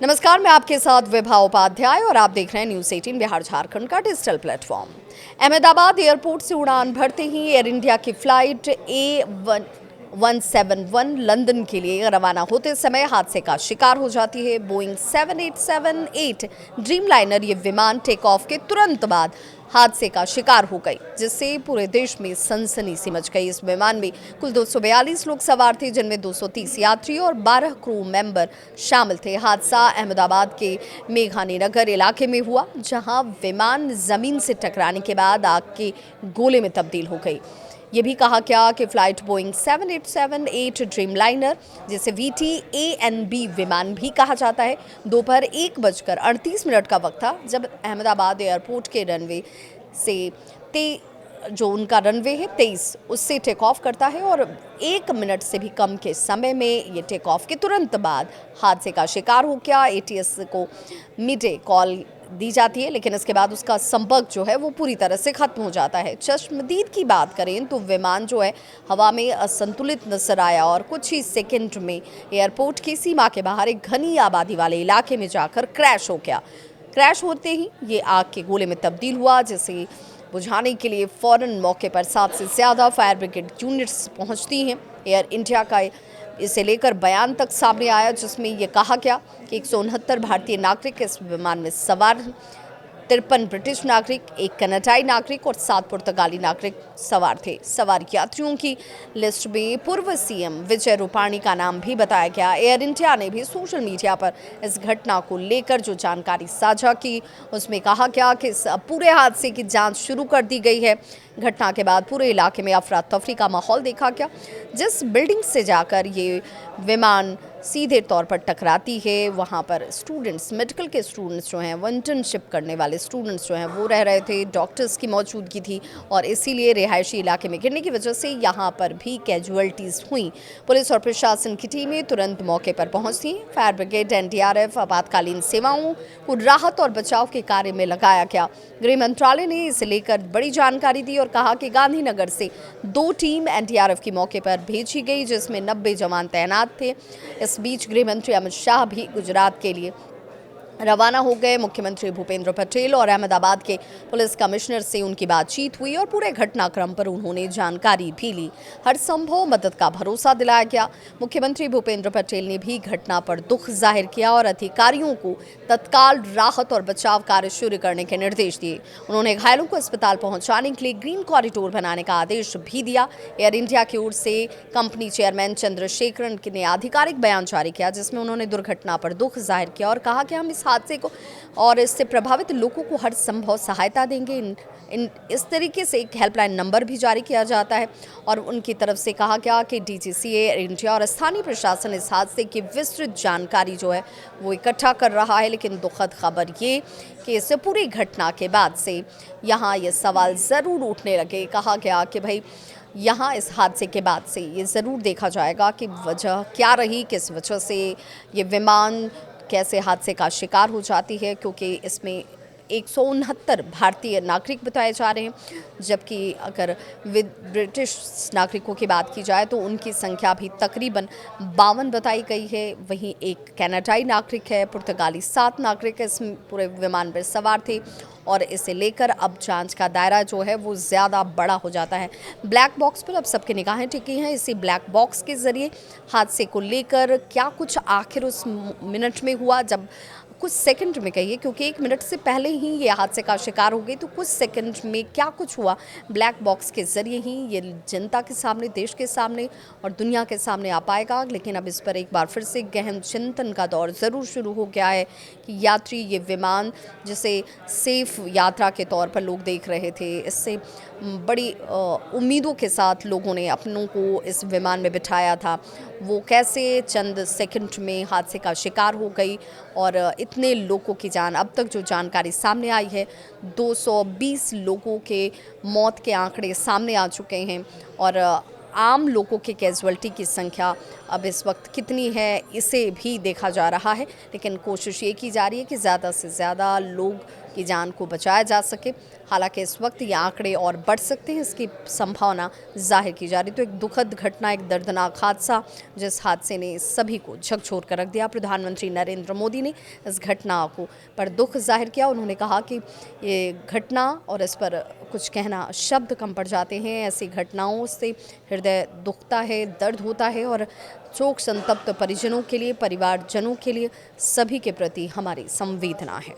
नमस्कार, मैं आपके साथ विभा उपाध्याय और आप देख रहे हैं न्यूज़ 18 बिहार झारखंड का डिजिटल प्लेटफॉर्म। अहमदाबाद एयरपोर्ट से उड़ान भरते ही एयर इंडिया की फ्लाइट A171 लंदन के लिए रवाना होते समय हादसे का शिकार हो जाती है। बोइंग 7878 ड्रीमलाइनर ये विमान टेक ऑफ के तुरंत बाद हादसे का शिकार हो गई, जिससे पूरे देश में सनसनी सी मच गई। इस विमान में कुल 242 लोग सवार थे, जिनमें 230 यात्री और 12 क्रू मेंबर शामिल थे। हादसा अहमदाबाद के मेघानी नगर इलाके में हुआ, जहां विमान जमीन से टकराने के बाद आग के गोले में तब्दील हो गई। ये भी कहा गया कि फ्लाइट बोइंग 7878 ड्रीमलाइनर, जिसे VTANB विमान भी कहा जाता है, दोपहर 1:38 का वक्त था जब अहमदाबाद एयरपोर्ट के रनवे से जो उनका रनवे है 23, उससे टेक ऑफ करता है और 1 मिनट से भी कम के समय में ये टेक ऑफ के तुरंत बाद हादसे का शिकार हो गया। ATS को मिडे कॉल दी जाती है, लेकिन इसके बाद उसका संपर्क जो है वो पूरी तरह से खत्म हो जाता है। चश्मदीद की बात करें तो विमान जो है हवा में असंतुलित नजर आया और कुछ ही सेकंड में एयरपोर्ट की सीमा के बाहर एक घनी आबादी वाले इलाके में जाकर क्रैश हो गया। क्रैश होते ही ये आग के गोले में तब्दील हुआ, जिसे बुझाने के लिए फौरन मौके पर 7 से ज़्यादा फायर ब्रिगेड यूनिट्स पहुंचती हैं। एयर इंडिया का इसे लेकर बयान तक सामने आया, जिसमें ये कहा गया कि 169 भारतीय नागरिक इस विमान में सवार, 53 ब्रिटिश नागरिक, 1 कनाडाई नागरिक और 7 पुर्तगाली नागरिक सवार थे। सवार यात्रियों की लिस्ट में पूर्व CM विजय रूपाणी का नाम भी बताया गया। एयर इंडिया ने भी सोशल मीडिया पर इस घटना को लेकर जो जानकारी साझा की, उसमें कहा गया कि इस पूरे हादसे की जांच शुरू कर दी गई है। घटना के बाद पूरे इलाके में अफरा तफरी का माहौल देखा गया। जिस बिल्डिंग से जाकर ये विमान सीधे तौर पर टकराती है, वहाँ पर स्टूडेंट्स, मेडिकल के स्टूडेंट्स जो हैं, वो इंटर्नशिप करने वाले स्टूडेंट्स जो हैं वो रह रहे थे। डॉक्टर्स की मौजूदगी थी और इसीलिए रिहायशी इलाके में गिरने की वजह से यहाँ पर भी कैजुअल्टीज़ हुई। पुलिस और प्रशासन की टीमें तुरंत मौके पर पहुँचती। फायर ब्रिगेड, NDRF, आपातकालीन सेवाओं को राहत और बचाव के कार्य में लगाया गया। गृह मंत्रालय ने इसे लेकर बड़ी जानकारी दी और कहा कि गांधीनगर से 2 टीम NDRF की मौके पर भेजी गई, जिसमें 90 जवान तैनात थे। इस बीच गृह मंत्री अमित शाह भी गुजरात के लिए रवाना हो गए। मुख्यमंत्री भूपेंद्र पटेल और अहमदाबाद के पुलिस कमिश्नर से उनकी बातचीत हुई और पूरे घटनाक्रम पर उन्होंने जानकारी भी ली। हर संभव मदद का भरोसा दिलाया गया। मुख्यमंत्री भूपेंद्र पटेल ने भी घटना पर दुख जाहिर किया और अधिकारियों को तत्काल राहत और बचाव कार्य शुरू करने के निर्देश दिए। उन्होंने घायलों को अस्पताल पहुंचाने के लिए ग्रीन कॉरिडोर बनाने का आदेश भी दिया। एयर इंडिया की ओर से कंपनी चेयरमैन चंद्रशेखरन ने आधिकारिक बयान जारी किया, जिसमें उन्होंने दुर्घटना पर दुख जाहिर किया और कहा कि हम इस हादसे को और इससे प्रभावित लोगों को हर संभव सहायता देंगे। इस तरीके से एक हेल्पलाइन नंबर भी जारी किया जाता है और उनकी तरफ से कहा गया कि DGCA, एयर इंडिया और स्थानीय प्रशासन इस हादसे की विस्तृत जानकारी जो है वो इकट्ठा कर रहा है। लेकिन दुखद खबर ये कि इस पूरी घटना के बाद से यहाँ ये सवाल ज़रूर उठने लगे। कहा गया कि भाई यहाँ इस हादसे के बाद से ये ज़रूर देखा जाएगा कि वजह क्या रही, किस वजह से ये विमान कैसे हादसे का शिकार हो जाती है, क्योंकि इसमें 169 भारतीय नागरिक बताए जा रहे हैं, जबकि अगर ब्रिटिश नागरिकों की बात की जाए तो उनकी संख्या भी तकरीबन 52 बताई गई है। वहीं 1 कनाडाई नागरिक है, पुर्तगाली 7 नागरिक इस पूरे विमान पर सवार थे और इसे लेकर अब जांच का दायरा जो है वो ज़्यादा बड़ा हो जाता है। ब्लैक बॉक्स पर अब सबकी निगाहें टिकी हैं। इसी ब्लैक बॉक्स के ज़रिए हादसे को लेकर क्या कुछ आखिर उस मिनट में हुआ, जब कुछ सेकंड में कहिए, क्योंकि 1 मिनट से पहले ही ये हादसे का शिकार हो गई, तो कुछ सेकंड में क्या कुछ हुआ ब्लैक बॉक्स के ज़रिए ही ये जनता के सामने, देश के सामने और दुनिया के सामने आ पाएगा। लेकिन अब इस पर एक बार फिर से गहन चिंतन का दौर ज़रूर शुरू हो गया है कि यात्री ये विमान जिसे सेफ यात्रा के तौर पर लोग देख रहे थे, इससे बड़ी उम्मीदों के साथ लोगों ने अपनों को इस विमान में बिठाया था, वो कैसे चंद सेकंड में हादसे का शिकार हो गई और इतने लोगों की जान, अब तक जो जानकारी सामने आई है 220 लोगों के मौत के आंकड़े सामने आ चुके हैं और आम लोगों के कैजुअल्टी की संख्या अब इस वक्त कितनी है इसे भी देखा जा रहा है, लेकिन कोशिश ये की जा रही है कि ज़्यादा से ज़्यादा लोग की जान को बचाया जा सके। हालांकि इस वक्त ये आंकड़े और बढ़ सकते हैं, इसकी संभावना जाहिर की जा रही। तो एक दुखद घटना, एक दर्दनाक हादसा, जिस हादसे ने सभी को झकझोर कर रख दिया। प्रधानमंत्री नरेंद्र मोदी ने इस घटना को पर दुख जाहिर किया। उन्होंने कहा कि ये घटना और इस पर कुछ कहना शब्द कम पड़ जाते हैं। ऐसी घटनाओं से हृदय दुखता है, दर्द होता है और शोक संतप्त परिजनों के लिए, परिवारजनों के लिए सभी के प्रति हमारी संवेदना है।